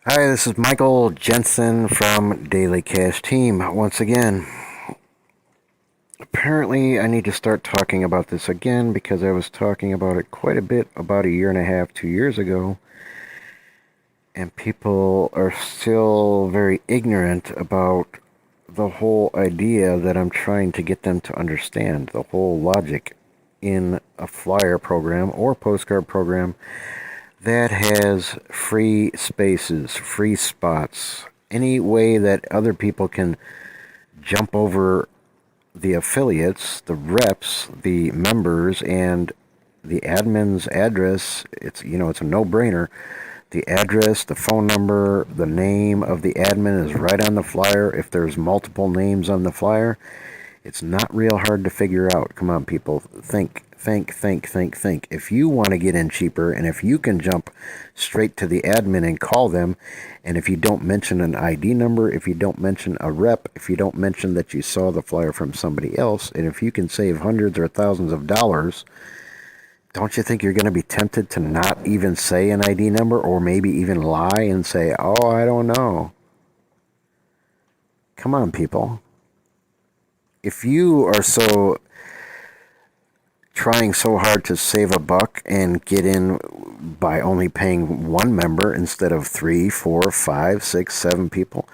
Hi, this is Michael Jensen from Daily Cash Team. Once again, apparently I need to start talking about this again because I was talking about it quite a bit about a year and a half, 2 years ago, and people are still very ignorant about the whole idea that I'm trying to get them to understand, the whole logic in a flyer program or postcard program that has free spaces, free spots, any way that other people can jump over the affiliates, the reps, the members, and the admin's address. It's a no-brainer. The address, the phone number, the name of the admin is right on the flyer. If there's multiple names on the flyer, it's not real hard to figure out. Come on, people. Think. If you want to get in cheaper and if you can jump straight to the admin and call them, and if you don't mention an ID number, if you don't mention a rep, if you don't mention that you saw the flyer from somebody else, and if you can save hundreds or thousands of dollars, don't you think you're going to be tempted to not even say an ID number or maybe even lie and say, oh, I don't know? Come on, people. If you are trying so hard to save a buck and get in by only paying one member instead of 3, 4, 5, 6, 7 people,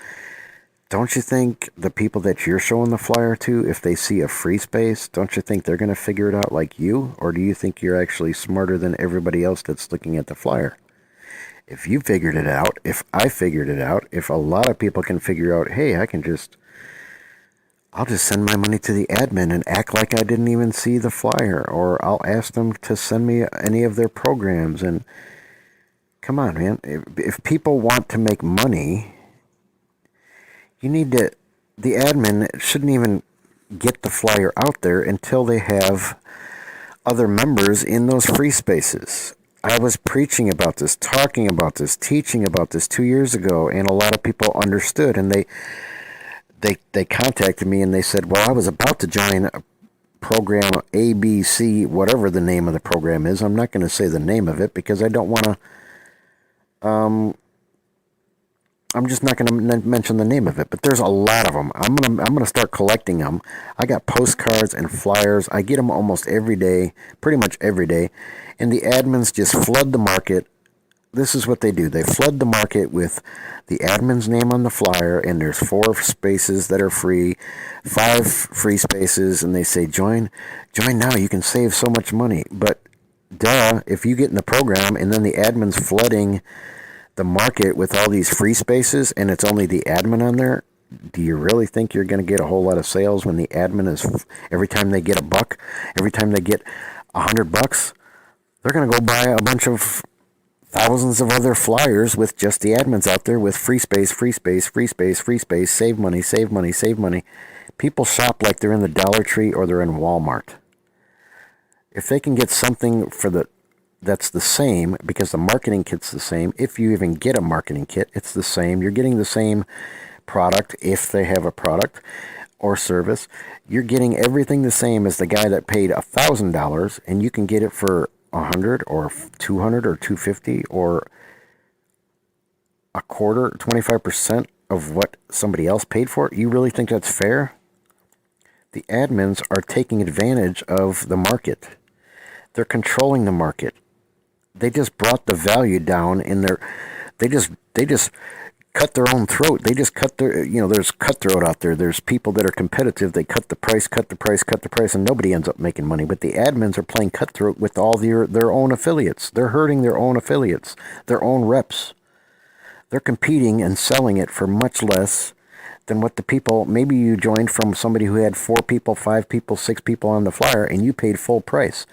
don't you think the people that you're showing the flyer to, if they see a free space, don't you think they're going to figure it out like you? Or do you think you're actually smarter than everybody else that's looking at the flyer? If you figured it out, if I figured it out, if a lot of people can figure out, hey, I'll just send my money to the admin and act like I didn't even see the flyer, or I'll ask them to send me any of their programs. And come on, man, if people want to make money, the admin shouldn't even get the flyer out there until they have other members in those free spaces. I was preaching about this, talking about this, teaching about this 2 years ago, and a lot of people understood, and they contacted me and they said, well, I was about to join a program ABC, whatever the name of the program is. I'm not going to say the name of it because I don't want to. I'm just not going to mention the name of it, but there's a lot of them. I'm gonna start collecting them. I got postcards and flyers. I get them almost every day, pretty much every day, and the admins just flood the market. This is what they do. They flood the market with the admin's name on the flyer, and there's 4 spaces that are free, 5 free spaces, and they say join now. You can save so much money. But duh, if you get in the program and then the admin's flooding the market with all these free spaces and it's only the admin on there, do you really think you're going to get a whole lot of sales when the admin is, every time they get a buck, every time they get $100, they're going to go buy a bunch of thousands of other flyers with just the admins out there with free space, free space, free space, free space, save money, save money, save money. People shop like they're in the Dollar Tree or they're in Walmart. If they can get something that's the same, because the marketing kit's the same. If you even get a marketing kit, it's the same. You're getting the same product if they have a product or service. You're getting everything the same as the guy that paid $1,000, and you can get it for 100 or 200 or 250 or a quarter, 25% of what somebody else paid for it. You really think that's fair? The admins are taking advantage of the market. They're controlling the market. They just brought the value down in their. They just cut their own throat. They just cut their. There's cutthroat out there. There's people that are competitive. They cut the price, and nobody ends up making money. But the admins are playing cutthroat with all their own affiliates. They're hurting their own affiliates, their own reps. They're competing and selling it for much less than what the people, maybe you joined from somebody who had 4 people, 5 people, 6 people on the flyer, and you paid full price.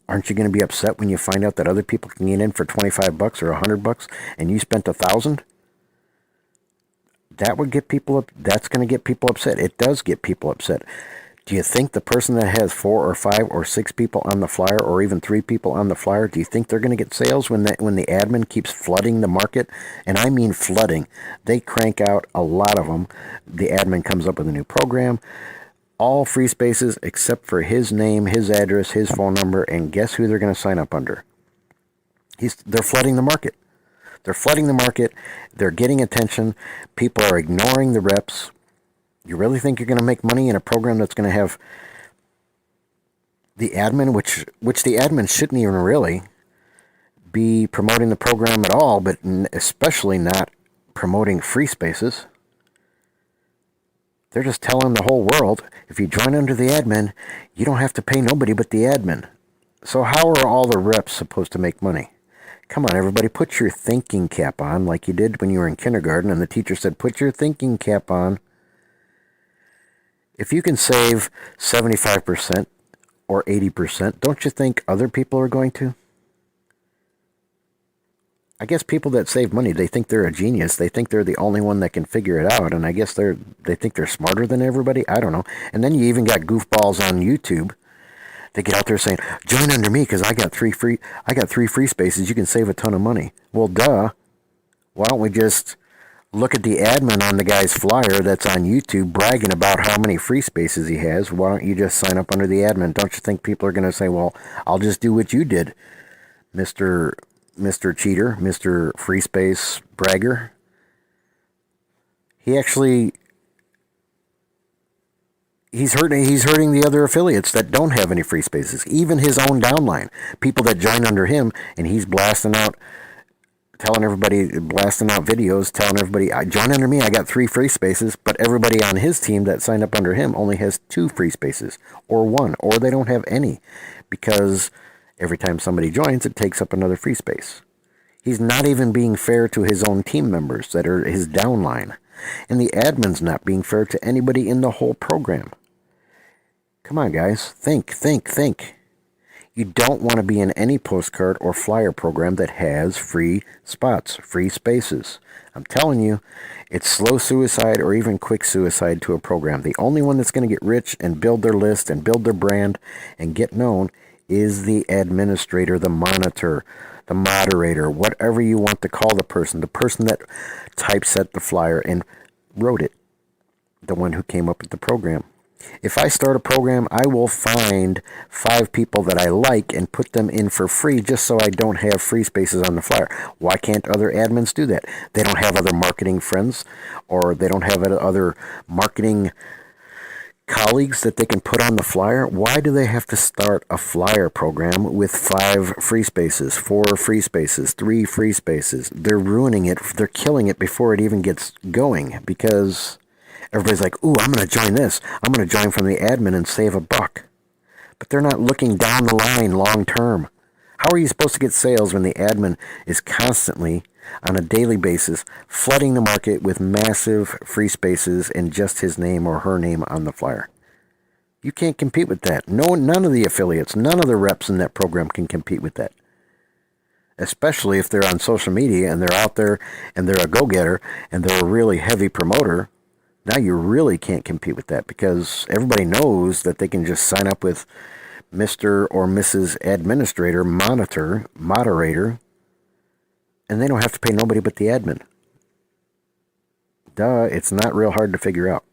Aren't you going to be upset when you find out that other people can get in for $25 or $100 and you spent $1,000? That's going to get people upset. It does get people upset. Do you think the person that has 4 or 5 or 6 people on the flyer, or even 3 people on the flyer, do you think they're going to get sales when the admin keeps flooding the market? And I mean flooding. They crank out a lot of them. The admin comes up with a new program. All free spaces except for his name, his address, his phone number, and guess who they're going to sign up under? They're flooding the market. They're flooding the market. They're getting attention. People are ignoring the reps. You really think you're going to make money in a program that's going to have the admin, which the admin shouldn't even really be promoting the program at all, but especially not promoting free spaces? They're just telling the whole world, if you join under the admin, you don't have to pay nobody but the admin. So how are all the reps supposed to make money? Come on, everybody, put your thinking cap on like you did when you were in kindergarten and the teacher said, put your thinking cap on. If you can save 75% or 80%, don't you think other people are going to? I guess people that save money, they think they're a genius. They think they're the only one that can figure it out, and I guess they think they're smarter than everybody. I don't know. And then you even got goofballs on YouTube. They get out there saying, "Join under me because I got three free spaces. You can save a ton of money." Well, duh. Why don't we just look at the admin on the guy's flyer that's on YouTube bragging about how many free spaces he has? Why don't you just sign up under the admin? Don't you think people are going to say, "Well, I'll just do what you did, Mr. Cheater, Mr. Free Space Bragger"? He's hurting the other affiliates that don't have any free spaces, even his own downline, people that join under him, and he's blasting out videos, telling everybody, "I join under me, I got 3 free spaces," but everybody on his team that signed up under him only has 2 free spaces, or 1, or they don't have any, because every time somebody joins, it takes up another free space. He's not even being fair to his own team members that are his downline. And the admin's not being fair to anybody in the whole program. Come on, guys. Think. You don't want to be in any postcard or flyer program that has free spots, free spaces. I'm telling you, it's slow suicide or even quick suicide to a program. The only one that's going to get rich and build their list and build their brand and get known is the administrator, the monitor, the moderator, whatever you want to call the person that typeset the flyer and wrote it, the one who came up with the program. If I start a program, I will find 5 people that I like and put them in for free just so I don't have free spaces on the flyer. Why can't other admins do that? They don't have other marketing friends, or they don't have other marketing colleagues that they can put on the flyer. Why do they have to start a flyer program with 5 free spaces, 4 free spaces, 3 free spaces? They're ruining it. They're killing it before it even gets going, because everybody's like, "Ooh, I'm going to join this. I'm going to join from the admin and save $1." But they're not looking down the line long term. How are you supposed to get sales when the admin is constantly, on a daily basis, flooding the market with massive free spaces and just his name or her name on the flyer? You can't compete with that. None of the affiliates, none of the reps in that program can compete with that. Especially if they're on social media and they're out there and they're a go-getter and they're a really heavy promoter. Now you really can't compete with that, because everybody knows that they can just sign up with Mr. or Mrs. Administrator, Moderator, and they don't have to pay nobody but the admin. Duh, it's not real hard to figure out.